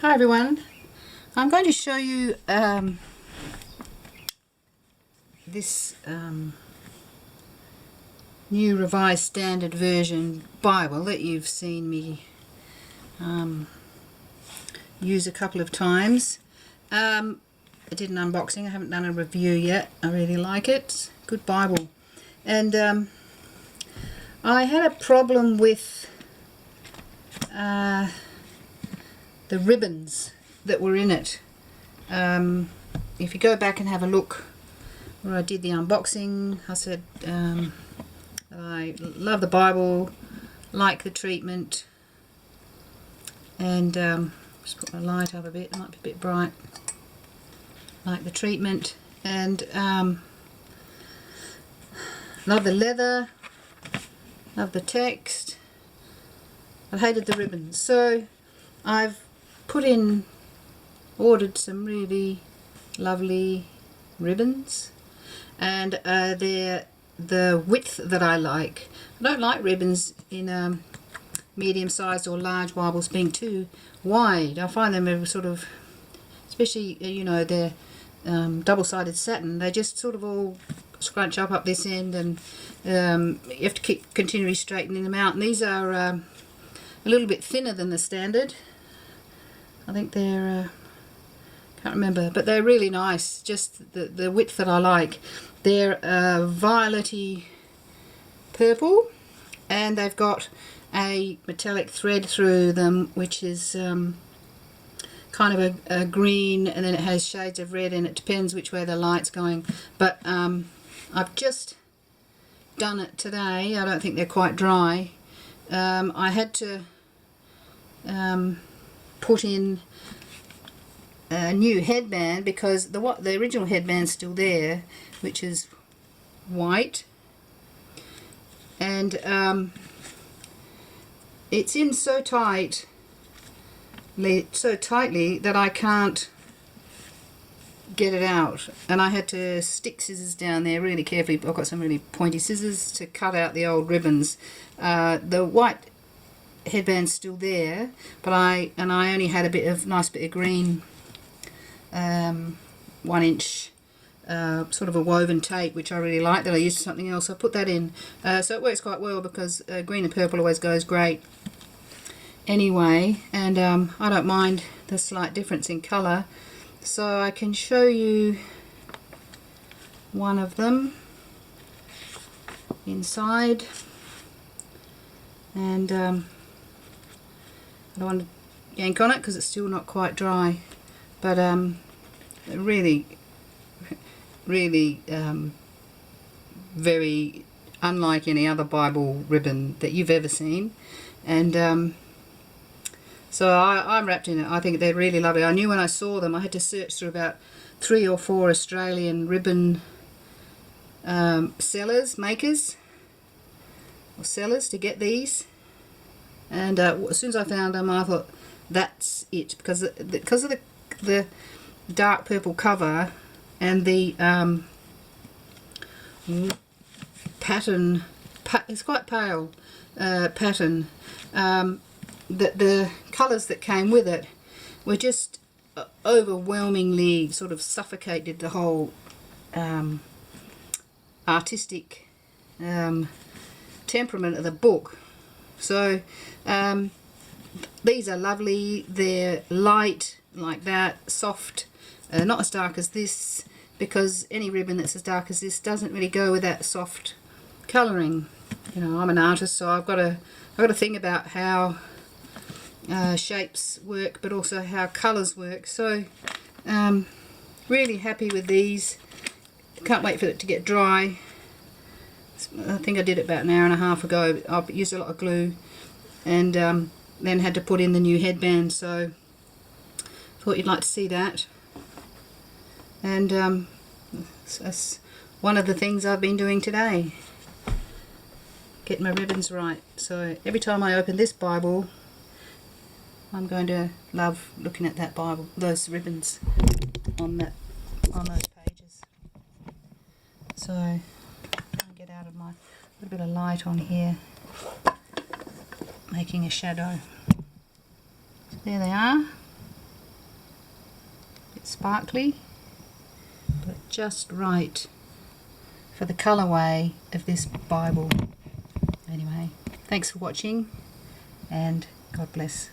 Hi everyone, I'm going to show you this new Revised Standard Version Bible that you've seen me use a couple of times. I did an unboxing, I haven't done a review yet. I really like it. Good Bible. And I had a problem with the ribbons that were in it. If you go back and have a look where I did the unboxing, I said I love the Bible, like the treatment, and just put my light up a bit, it might be a bit bright, like the treatment, and love the leather, love the text. I hated the ribbons, so I've ordered some really lovely ribbons, and they're the width that I like. I don't like ribbons in medium-sized or large Bibles being too wide. I find them sort of, especially they're double-sided satin, they just sort of all scrunch up this end, and you have to keep continually straightening them out. And these are a little bit thinner than the standard. I think they're, can't remember, but they're really nice, just the width that I like. They're violet-y purple, and they've got a metallic thread through them, which is kind of a green, and then it has shades of red, and it depends which way the light's going. But I've just done it today. I don't think they're quite dry. I had to put in a new headband because the original headband's still there, which is white, and it's in so tightly that I can't get it out, and I had to stick scissors down there really carefully. I've got some really pointy scissors to cut out the old ribbons. The white headband's still there, but I only had a nice bit of green 1-inch sort of a woven tape, which I really like, that I used for something else. I put that in, so it works quite well because green and purple always goes great anyway, and I don't mind the slight difference in colour. So I can show you one of them inside, and I don't want to yank on it because it's still not quite dry, but really very unlike any other Bible ribbon that you've ever seen. And so I'm wrapped in it. I think they're really lovely. I knew when I saw them, I had to search through about 3 or 4 Australian ribbon makers to get these. And as soon as I found them, I thought that's it, because of the dark purple cover and the pattern. It's quite pale pattern. The colours that came with it were just overwhelmingly sort of suffocated the whole artistic temperament of the book. So these are lovely. They're light like that, soft, not as dark as this, because any ribbon that's as dark as this doesn't really go with that soft colouring. I'm an artist, so I've got to think about how shapes work, but also how colours work. So really happy with these. Can't wait for it to get dry. I think I did it about an hour and a half ago. I used a lot of glue, and then had to put in the new headband, so thought you'd like to see that. And that's one of the things I've been doing today, getting my ribbons right. So every time I open this Bible, I'm going to love looking at that Bible, those ribbons on those pages. So I'm going to get out of my little bit of light on here, making a shadow. There they are. bit sparkly, but just right for the colourway of this Bible. Anyway, thanks for watching, and God bless.